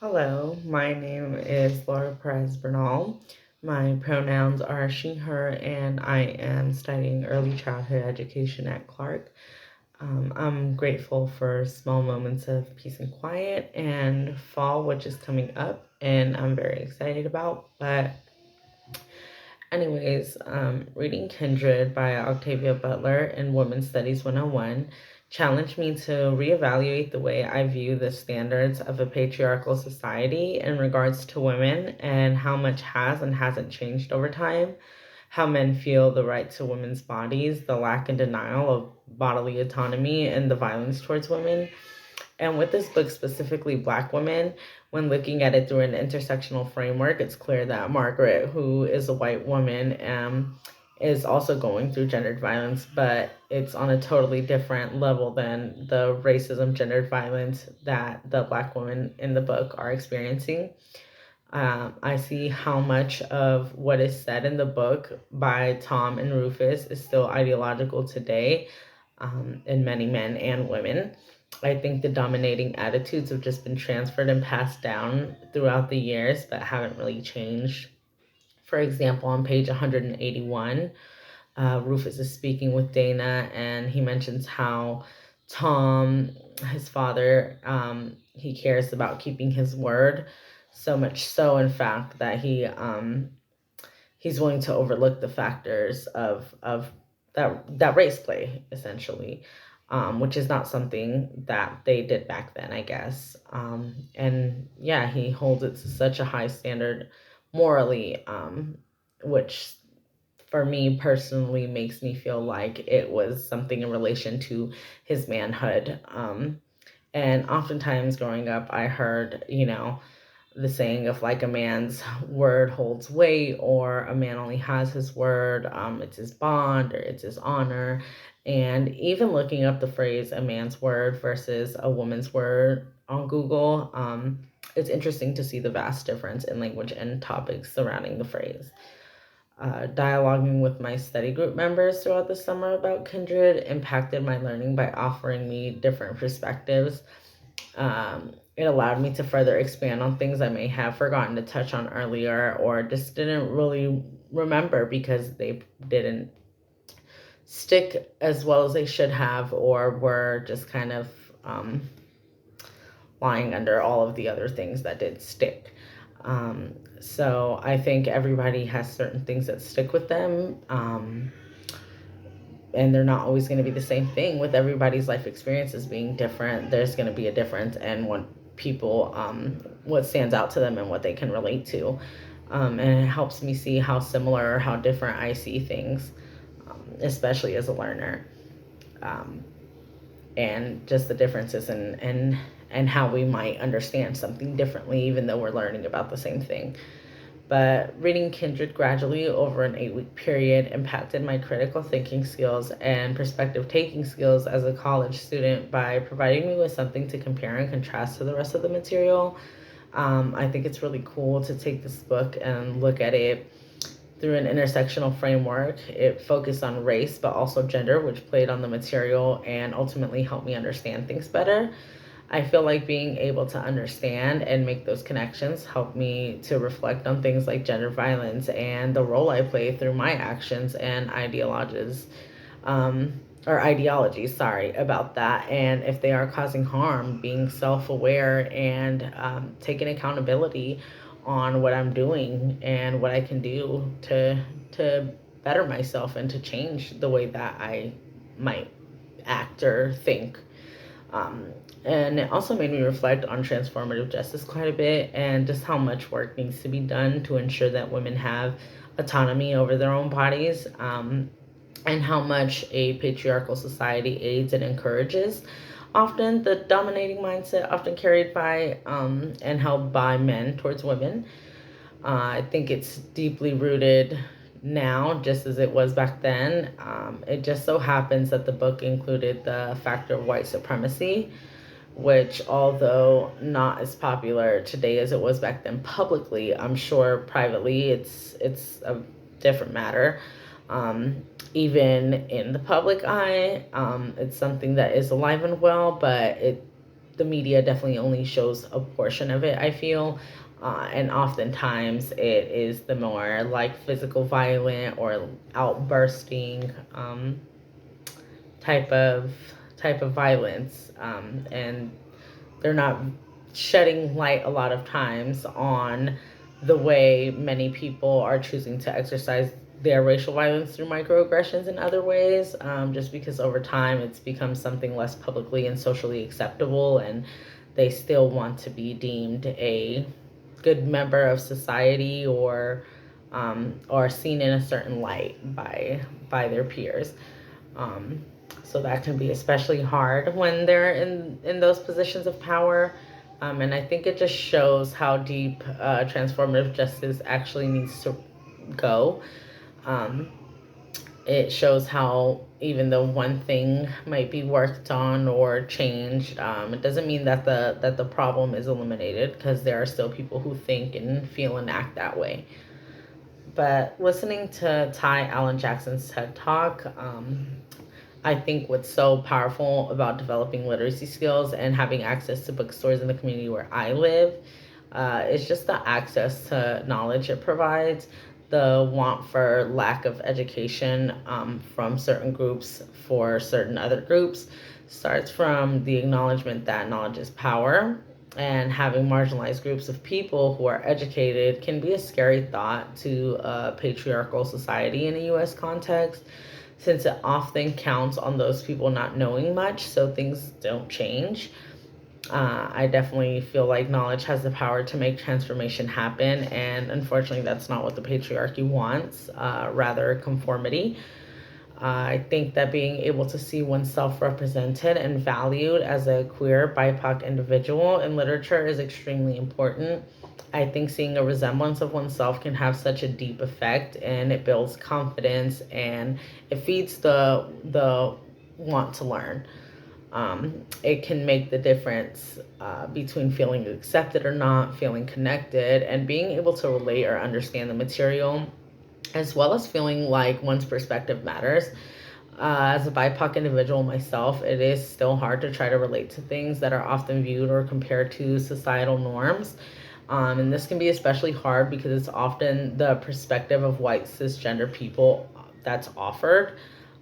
Hello, my name is Laura Perez-Bernal. My pronouns are she, her, and I am studying early childhood education at Clark. I'm grateful for small moments of peace and quiet and fall, which is coming up, and I'm very excited about. But reading Kindred by Octavia Butler in Women's Studies 101 challenged me to reevaluate the way I view the standards of a patriarchal society in regards to women and how much has and hasn't changed over time, how men feel the right to women's bodies, the lack and denial of bodily autonomy, and the violence towards women. And with this book, specifically Black women, when looking at it through an intersectional framework, it's clear that Margaret, who is a white woman, is also going through gendered violence, but it's on a totally different level than the racism, gendered violence that the Black women in the book are experiencing. I see how much of what is said in the book by Tom and Rufus is still ideological today, in many men and women. I think the dominating attitudes have just been transferred and passed down throughout the years, but haven't really changed. For example, on page 181, Rufus is speaking with Dana, and he mentions how Tom, his father, he cares about keeping his word, so much so, in fact, that he's willing to overlook the factors of that race play, essentially, which is not something that they did back then, I guess. And yeah, he holds it to such a high standard morally, which for me personally makes me feel like it was something in relation to his manhood. And oftentimes growing up, I heard, the saying of like a man's word holds weight, or a man only has his word, it's his bond or it's his honor. And even looking up the phrase a man's word versus a woman's word on Google, it's interesting to see the vast difference in language and topics surrounding the phrase. Dialoguing with my study group members throughout the summer about Kindred impacted my learning by offering me different perspectives. It allowed me to further expand on things I may have forgotten to touch on earlier or just didn't really remember because they didn't stick as well as they should have, or were just kind of um, lying under all of the other things that did stick. So I think everybody has certain things that stick with them. And they're not always going to be the same thing. With everybody's life experiences being different, there's going to be a difference in what people, what stands out to them and what they can relate to. And it helps me see how similar or how different I see things, especially as a learner. Um, and just the differences and how we might understand something differently, even though we're learning about the same thing. But reading Kindred gradually over an 8-week period impacted my critical thinking skills and perspective taking skills as a college student by providing me with something to compare and contrast to the rest of the material. I think it's really cool to take this book and look at it through an intersectional framework. It focused on race, but also gender, which played on the material and ultimately helped me understand things better. I feel like being able to understand and make those connections helped me to reflect on things like gender violence and the role I play through my actions and ideologies, sorry, about that. And if they are causing harm, being self aware and taking accountability on what I'm doing and what I can do to better myself and to change the way that I might act or think. Um, and it also made me reflect on transformative justice quite a bit and just how much work needs to be done to ensure that women have autonomy over their own bodies, and how much a patriarchal society aids and encourages. Often, the dominating mindset, often carried by and held by men towards women. I think it's deeply rooted now, just as it was back then. It just so happens that the book included the factor of white supremacy, which, although not as popular today as it was back then publicly, I'm sure privately it's a different matter. Even in the public eye, it's something that is alive and well, but the media definitely only shows a portion of it, I feel. And oftentimes it is the more like physical violent or outbursting type of type of violence, and they're not shedding light a lot of times on the way many people are choosing to exercise their racial violence through microaggressions in other ways, just because over time it's become something less publicly and socially acceptable, and they still want to be deemed a good member of society, or seen in a certain light by their peers. Um, so that can be especially hard when they're in those positions of power. And I think it just shows how deep transformative justice actually needs to go. Um, it shows how even though one thing might be worked on or changed, it doesn't mean that the problem is eliminated, because there are still people who think and feel and act that way. But listening to Ty Allen Jackson's TED Talk, I think what's so powerful about developing literacy skills and having access to bookstores in the community where I live is just the access to knowledge it provides. The want for lack of education from certain groups for certain other groups starts from the acknowledgement that knowledge is power, and having marginalized groups of people who are educated can be a scary thought to a patriarchal society in a US context, since it often counts on those people not knowing much so things don't change. I definitely feel like knowledge has the power to make transformation happen, and unfortunately, that's not what the patriarchy wants, rather, conformity. I think that being able to see oneself represented and valued as a queer BIPOC individual in literature is extremely important. I think seeing a resemblance of oneself can have such a deep effect, and it builds confidence, and it feeds the want to learn. It can make the difference between feeling accepted or not, feeling connected, and being able to relate or understand the material, as well as feeling like one's perspective matters. As a BIPOC individual myself, it is still hard to try to relate to things that are often viewed or compared to societal norms. And this can be especially hard because it's often the perspective of white cisgender people that's offered,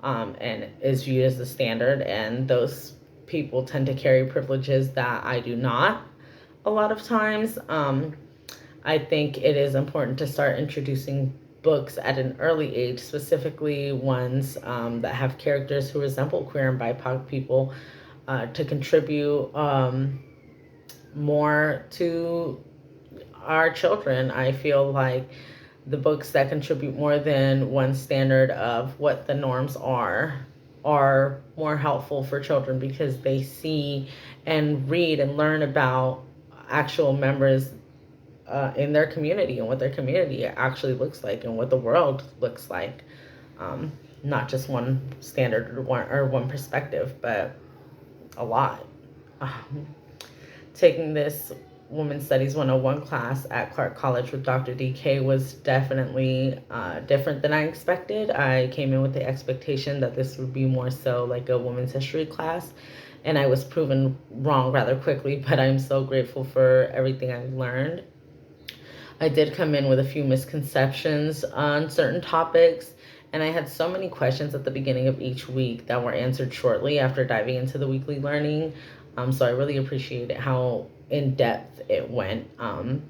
and is viewed as the standard. And those people tend to carry privileges that I do not a lot of times. I think it is important to start introducing books at an early age, specifically ones that have characters who resemble queer and BIPOC people, to contribute more to our children. I feel like the books that contribute more than one standard of what the norms are more helpful for children, because they see and read and learn about actual members in their community and what their community actually looks like and what the world looks like. Um, Not just one standard or one perspective, but a lot. Um, Taking this Women's Studies 101 class at Clark College with Dr. DK was definitely different than I expected. I came in with the expectation that this would be more so like a women's history class, and I was proven wrong rather quickly, but I'm so grateful for everything I've learned. I did come in with a few misconceptions on certain topics, and I had so many questions at the beginning of each week that were answered shortly after diving into the weekly learning. So I really appreciated how in depth it went. And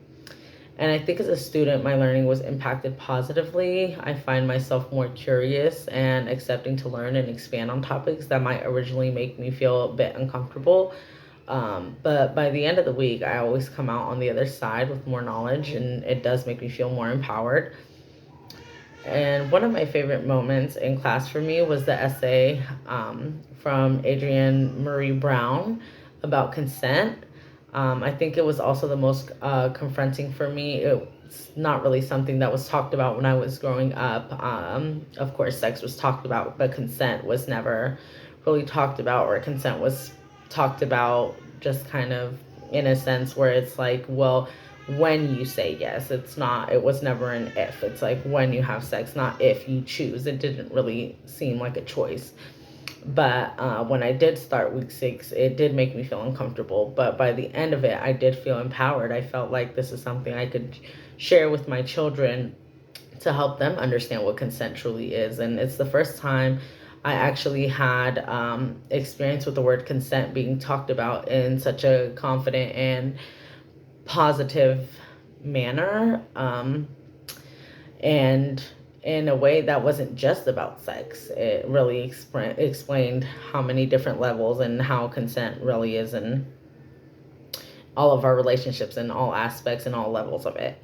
I think as a student, my learning was impacted positively. I find myself more curious and accepting to learn and expand on topics that might originally make me feel a bit uncomfortable. But by the end of the week, I always come out on the other side with more knowledge, and it does make me feel more empowered. And one of my favorite moments in class for me was the essay from Adrienne Marie Brown about consent. I think it was also the most confronting for me. It's not really something that was talked about when I was growing up. Of course, sex was talked about, but consent was never really talked about, or consent was talked about just kind of in a sense where it's like, well, when you say yes, it was never an if. It's like when you have sex, not if you choose. It didn't really seem like a choice. But when I did start week 6, it did make me feel uncomfortable. But by the end of it, I did feel empowered. I felt like this is something I could share with my children to help them understand what consent truly is. And it's the first time I actually had experience with the word consent being talked about in such a confident and positive manner. And in a way that wasn't just about sex. It really explained how many different levels and how consent really is in all of our relationships and all aspects and all levels of it.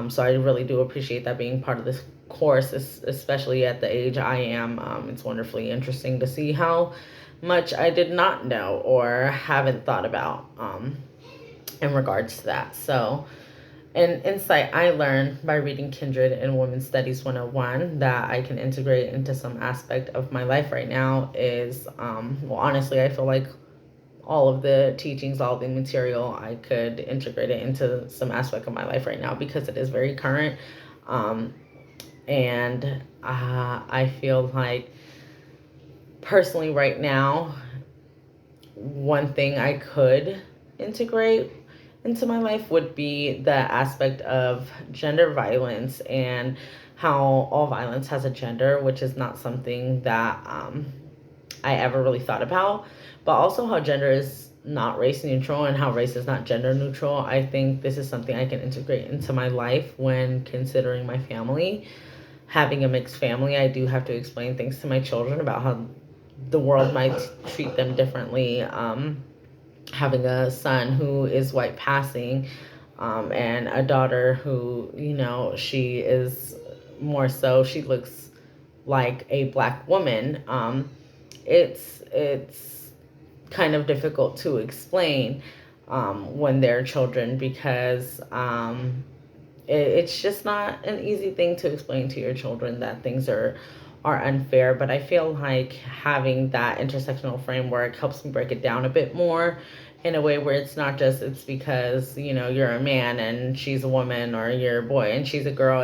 So I really do appreciate that being part of this course, especially at the age I am. It's wonderfully interesting to see how much I did not know or haven't thought about in regards to that. So, an insight I learned by reading Kindred and Women's Studies 101 that I can integrate into some aspect of my life right now is, well, honestly, I feel like all of the teachings, all the material, I could integrate it into some aspect of my life right now because it is very current. And I feel like personally right now, one thing I could integrate into my life would be the aspect of gender violence and how all violence has a gender, which is not something that I ever really thought about, but also how gender is not race neutral and how race is not gender neutral. I think this is something I can integrate into my life when considering my family. Having a mixed family, I do have to explain things to my children about how the world might treat them differently. Having a son who is white passing, and a daughter who, she is more so, she looks like a black woman. It's kind of difficult to explain when they're children because it's just not an easy thing to explain to your children that things are unfair. But I feel like having that intersectional framework helps me break it down a bit more in a way where it's not just it's because you're a man and she's a woman, or you're a boy and she's a girl.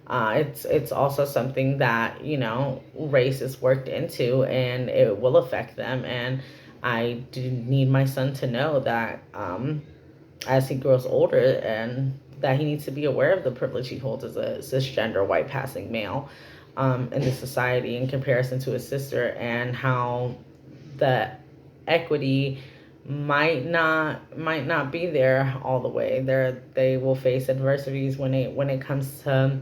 It's also something that race is worked into and it will affect them. And I do need my son to know that as he grows older, and that he needs to be aware of the privilege he holds as a cisgender white passing male in the society in comparison to his sister, and how the equity might not be there all the way. They will face adversities when it comes to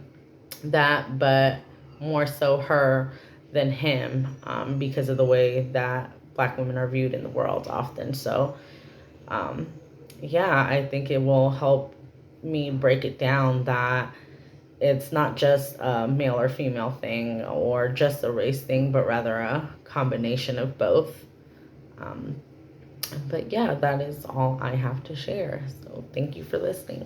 that, but more so her than him, because of the way that black women are viewed in the world often. So um, yeah, I think it will help me break it down that it's not just a male or female thing or just a race thing, but rather a combination of both. Um, but yeah, that is all I have to share. So thank you for listening.